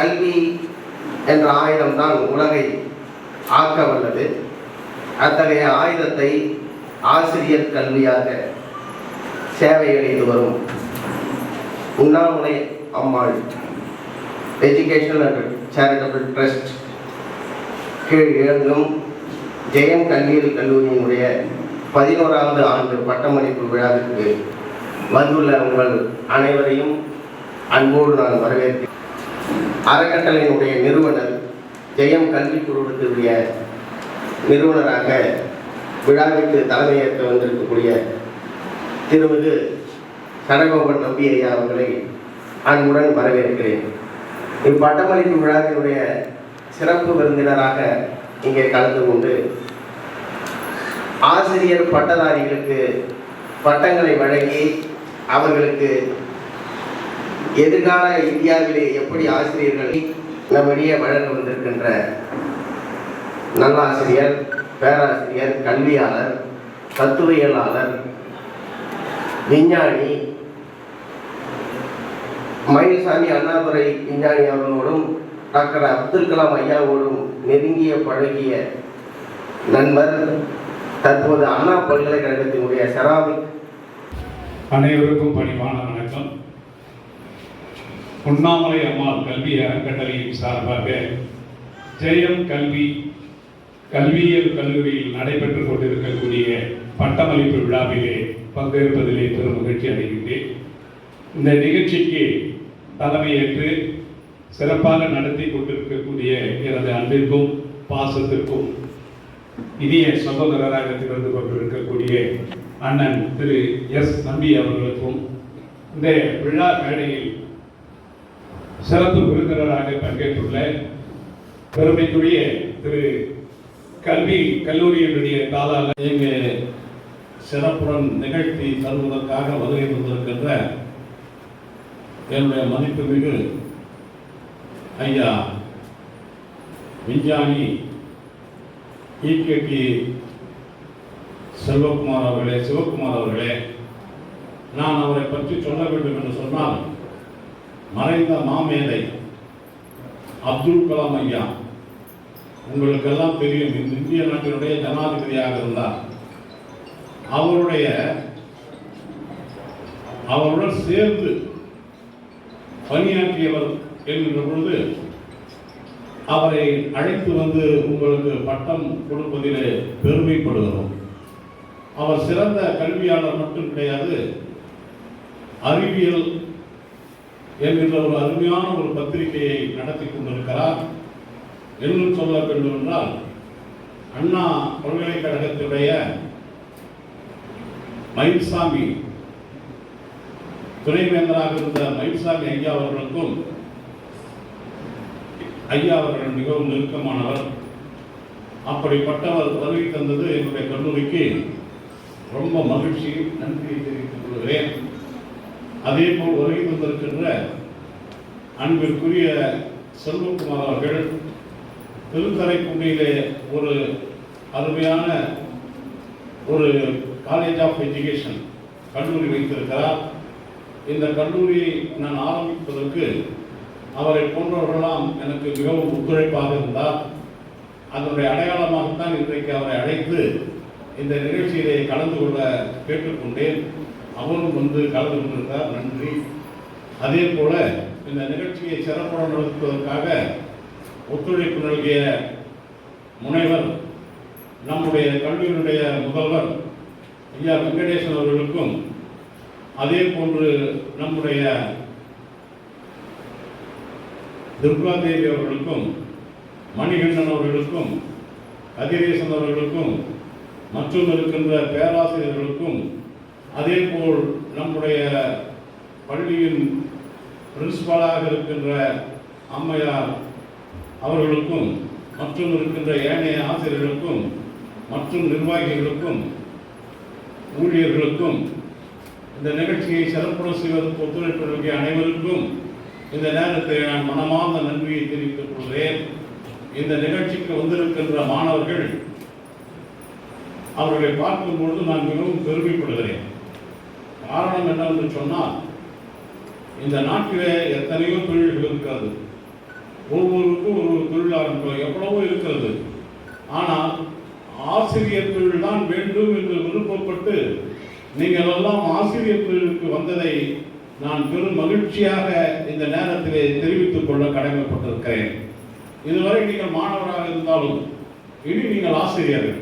கல்வி என்ற ஆயுதம்தான் உலகை ஆக்க வல்லது. அத்தகைய ஆயுதத்தை ஆசிரியர் கல்வியாக சேவையளித்து வரும் உண்ணாமலை அம்மாள் எஜுகேஷனல் அண்ட் சேரிட்டபிள் ட்ரஸ்ட் கீழ் இயங்கும் ஜெயம் கல்வியியல் கல்லூரியினுடைய 11வது ஆண்டு பட்டமளிப்பு விழாவிற்கு வந்துள்ள உங்கள் அனைவரையும் அன்போடு நான் வரவேற்கிறேன். அறக்கட்டளையினுடைய நிறுவனர் ஜெயம் கல்வி குழுமத்தினுடைய நிறுவனராக விழாவிற்கு தலைமையேற்க வந்திருக்கக்கூடிய திருமிகு சடகோபன் நம்பி ஐயா அவர்களை அன்புடன் வரவேற்கிறேன். இப்பட்டமளிப்பு விழாவினுடைய சிறப்பு விருந்தினராக இங்கே கலந்து கொண்டு ஆசிரியர் பட்டதாரிகளுக்கு பட்டங்களை வழங்கி அவர்களுக்கு எதிர்கால இந்தியாவிலே எப்படி ஆசிரியர்களை நம்மிடையே வழங்க வந்திருக்கின்ற நல்லாசிரியர், பேராசிரியர், கல்வியாளர், தத்துவியலாளர், விஞ்ஞானி மயில்சாமி அண்ணாதுரை விஞ்ஞானி அவர்களோடும் டாக்டர் அப்துல் கலாம் ஐயாவோடும் நெருங்கிய பழகிய நண்பர், தற்போது அண்ணா பல்கலைக்கழகத்தினுடைய செராமிக். அனைவருக்கும் பணிவான வணக்கம். உண்ணாமலை அம்மாள் கல்வி அறக்கட்டளையின் சார்பாக ஜெயம் கல்வியியல் கல்லூரியில் நடைபெற்றுக் கொண்டிருக்கக்கூடிய பட்டமளிப்பு விழாவிலே பங்கேற்பதிலே பெரும் மகிழ்ச்சி அடைகின்றேன். இந்த நிகழ்ச்சிக்கு தலைமையேற்று சிறப்பாக நடத்தி கொண்டிருக்கக்கூடிய எனது அன்பிற்கும் பாசத்திற்கும் இனிய சகோதரராக திகழ்ந்து கொண்டிருக்கக்கூடிய அண்ணன் திரு எஸ் நம்பி அவர்களுக்கும் இந்த விழா மேடையில் சிறப்பு விருந்தினராக பங்கேற்றுள்ள பெருமைக்குரிய திரு கல்லூரியினுடைய தாளாளர் இங்கு சிறப்புடன் நிகழ்த்தி தருவதற்காக வருகை தந்திருக்கின்ற என்னுடைய மதிப்புமிகு ஐயா விஞ்ஞானி ஈகேடி சிவகுமார் அவர்களே, நான் அவரை பற்றி சொல்ல வேண்டும் என்று சொன்னால், மறைந்த மாமேதை அப்துல் கலாம் ஐயா உங்களுக்கெல்லாம் தெரியும், இந்திய நாட்டினுடைய ஜனாதிபதியாக இருந்தார். அவருடன் சேர்ந்து பணியாற்றியவர் என்கின்ற பொழுது அவரை அழைத்து வந்து உங்களுக்கு பட்டம் கொடுப்பதிலே பெருமைப்படுகிறோம். அவர் சிறந்த கல்வியாளர் மட்டும் கிடையாது, அறிவியல் என்கின்ற ஒரு அருமையான ஒரு பத்திரிகையை நடத்தி கொண்டிருக்கிறார். இன்னும் சொல்ல வேண்டும் என்றால், அண்ணா பல்கலைக்கழகத்துடைய மயில்சாமி துணைவேந்தராக இருந்த மயில்சாமி ஐயா அவர்களுக்கும் ஐயா அவர்கள் மிகவும் நெருக்கமானவர். அப்படிப்பட்டவர் வருகை தந்தது என்னுடைய கல்லூரிக்கு ரொம்ப மகிழ்ச்சி, நன்றியை தெரிவித்துக் கொள்கிறேன். அதே போல் வருகை தந்திருக்கின்ற அன்பிற்குரிய செல்வகுமார் அவர்கள் திருத்தரைக்குடியிலே ஒரு அருமையான ஒரு காலேஜ் ஆஃப் எஜுகேஷன் கல்லூரி வைத்திருக்கிறார். இந்த கல்லூரியை நான் ஆரம்பிப்பதற்கு அவரை போன்றவர்களெல்லாம் எனக்கு மிகவும் ஒத்துழைப்பாக இருந்தார். அதனுடைய அடையாளமாகத்தான் இன்றைக்கு அவரை அழைத்து இந்த நிகழ்ச்சியிலே கலந்து கொள்ள கேட்டுக்கொண்டேன். அவரும் வந்து கலந்து கொண்டிருந்தார், நன்றி. அதே போல இந்த நிகழ்ச்சியை சிறப்புடன் நடத்துவதற்காக ஒத்துழைப்பு நல்கிய முனைவர், நம்முடைய கல்லூரியினுடைய முதல்வர் ஐயா வெங்கடேசன் அவர்களுக்கும், அதே போன்று நம்முடைய துர்காதேவி அவர்களுக்கும், மணிகண்டன் அவர்களுக்கும், கதிரேசன் அவர்களுக்கும், மற்றும் இருக்கின்ற பேராசிரியர்களுக்கும், அதே போல் நம்முடைய பள்ளியின் பிரின்சிபாலாக இருக்கின்ற அம்மையார் அவர்களுக்கும், மற்றும் இருக்கின்ற ஏனைய ஆசிரியர்களுக்கும், மற்றும் நிர்வாகிகளுக்கும், ஊழியர்களுக்கும், இந்த நிகழ்ச்சியை சிறப்புடன் செய்வதற்கு ஒத்துழைப்பு நல்கிய அனைவருக்கும் இந்த நேரத்தில் நான் மனமார்ந்த நன்றியை தெரிவித்துக் கொள்கிறேன். இந்த நிகழ்ச்சிக்கு வந்திருக்கின்ற மாணவர்கள், அவர்களை பார்க்கும்பொழுது நான் மிகவும் பெருமைப்படுகிறேன். காரணம் என்னவென்று சொன்னால், இந்த நாட்டிலே எத்தனையோ தொழில்கள் இருக்கிறது. ஒவ்வொருவருக்கும் ஒரு தொழில் ஆரம்பிக்கலாம், எவ்வளவோ இருக்கிறது. ஆனால் ஆசிரியர் தொழில் தான் வேண்டும் என்று விருப்பப்பட்டு நீங்கள் எல்லாம் ஆசிரியர் தொழிலுக்கு வந்ததை நான் பெரும் மகிழ்ச்சியாக இந்த நேரத்திலே தெரிவித்துக் கொள்ள கடமைப்பட்டிருக்கிறேன். இதுவரை நீங்கள் மாணவராக இருந்தாலும் இனி நீங்கள் ஆசிரியர்கள்,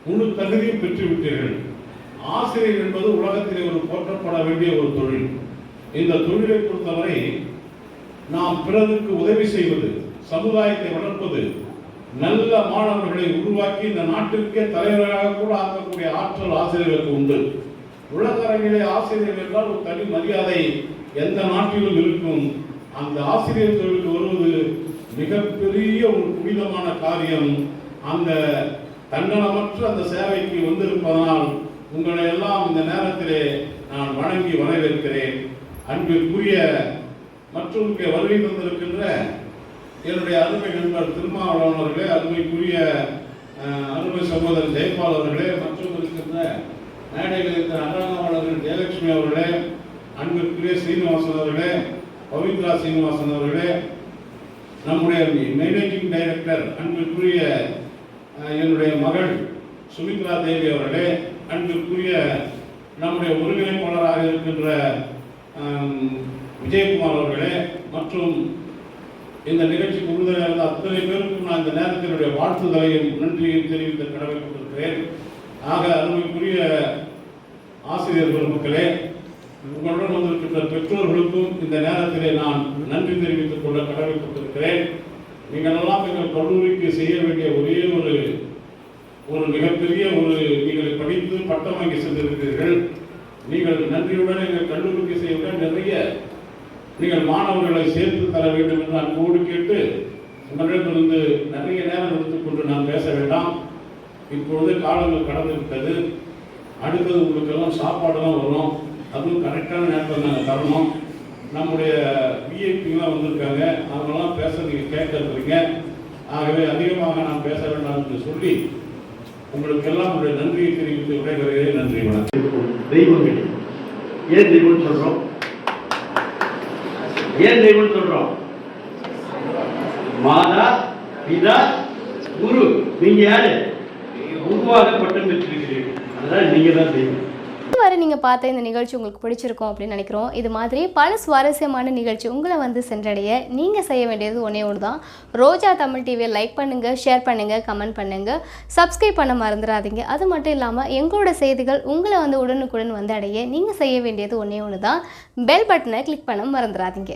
முழு தகுதியும் பெற்றுவிட்டீர்கள். ஆசிரியர் என்பது உலகத்திலே ஒரு போற்றப்பட வேண்டிய ஒரு தொழில். இந்த தொழிலை பொறுத்தவரை நாம் பிறருக்கு உதவி செய்வது, சமுதாயத்தை வளர்ப்பது, நல்ல மாணவர்களை உருவாக்கி இந்த நாட்டிற்கே தலைவராக கூட ஆக்கக்கூடிய ஆற்றல் ஆசிரியர்களுக்கு உண்டு. உலக அரங்கிலே ஆசிரியர் என்றால் ஒரு தனி மரியாதை எந்த நாட்டிலும் இருக்கும். அந்த ஆசிரியர் தொழிலுக்கு வருவது மிகப்பெரிய ஒரு புனிதமான காரியம். அந்த தன்னலமற்ற அந்த சேவைக்கு வந்திருப்பதனால் உங்களை எல்லாம் இந்த நேரத்திலே நான் வணங்கி வரவேற்கிறேன். அன்பிற்குரிய மற்றும் இங்கே வருகை தந்திருக்கின்ற என்னுடைய அருமை நண்பர் திருமாவளவன் அவர்களே, அருமைக்குரிய அருமை சகோதரர் ஜெயபால் அவர்களே, மற்றும் இருக்கின்ற மேடைகள் இருக்கிற அண்ணாமலர்கள் ஜெயலட்சுமி அவர்களே, அன்பிற்குரிய ஸ்ரீனிவாசன் அவர்களே, பவித்ரா ஸ்ரீனிவாசன் அவர்களே, நம்முடைய மேனேஜிங் டைரக்டர் அன்பிற்குரிய என்னுடைய மகள் சுமித்ரா தேவி அவர்களே, அன்பிற்குரிய நம்முடைய ஒருங்கிணைப்பாளராக இருக்கின்ற விஜயகுமார் அவர்களே, மற்றும் இந்த நிகழ்ச்சிக்கு உறுதுணையாக இருந்த அத்தனை பேருக்கும் நான் இந்த நேரத்தினுடைய வாழ்த்துதலையும் நன்றியையும் தெரிவித்த கடமைப்பட்டிருக்கிறேன். ஆக அருமைக்குரிய ஆசிரியர் பெருமக்களே, உங்களுடன் வந்திருக்கின்ற பெற்றோர்களுக்கும் இந்த நேரத்திலே நான் நன்றி தெரிவித்துக் கொள்ள கடமைப்பட்டிருக்கிறேன். நீங்கள் எல்லாம் எங்கள் கல்லூரிக்கு செய்ய வேண்டிய ஒரே ஒரு மிகப்பெரிய நீங்கள் படித்து பட்டம் வாங்கி சென்றிருக்கிறீர்கள். நீங்கள் நன்றியுடன் எங்கள் கல்லூரிக்கு செய்ய நிறைய நீங்கள் மாணவர்களை சேர்த்து தர வேண்டும் என்று அன்போடு கேட்டு உங்களிடமிருந்து நிறைய நேரம் எடுத்துக்கொண்டு நான் பேச வேண்டாம். இப்பொழுது காலங்கள் கடந்து விட்டது. அடுத்தது உங்களுக்கெல்லாம் சாப்பாடு தான் வரும். அதுவும் கரெக்டான நேரத்தில் நாங்கள் தரணும். நம்முடைய விஐபிலாம் வந்திருக்காங்க, அவங்கெல்லாம் பேச நீங்கள் கேட்க இருக்கிறீங்க. ஆகவே அதிகமாக நான் பேச வேண்டாம் என்று சொல்லி உங்களுக்கெல்லாம் உங்களுடைய நன்றியை தெரிவித்து விடைபெறுகிறேன். நன்றி, வணக்கம். தெய்வங்கள் ஏன் தெய்வம் சொல்றோம்? ஏன் தெய்வம் சொல்றோம்? மாதா, பிதா, குரு. நீங்க யாரு? குருவாக பட்டம் பெற்றிருக்கிறீர்கள். அதனால் நீங்க தான் தெய்வம். இதுவரை நீங்கள் பார்த்த இந்த நிகழ்ச்சி உங்களுக்கு பிடிச்சிருக்கும் அப்படின்னு நினைக்கிறோம். இது மாதிரி பல சுவாரஸ்யமான நிகழ்ச்சி உங்களை வந்து சென்றடைய நீங்கள் செய்ய வேண்டியது ஒன்றே ஒன்று தான். ரோஜா தமிழ் டிவியை லைக் பண்ணுங்கள், ஷேர் பண்ணுங்கள், கமெண்ட் பண்ணுங்கள், சப்ஸ்கிரைப் பண்ண மறந்துடாதீங்க. அது மட்டும் இல்லாமல் எங்களோட செய்திகள் உங்களை வந்து உடனுக்குடன் வந்து அடைய நீங்கள் செய்ய வேண்டியது ஒன்றே ஒன்று தான். பெல் பட்டனை கிளிக் பண்ண மறந்துடாதீங்க.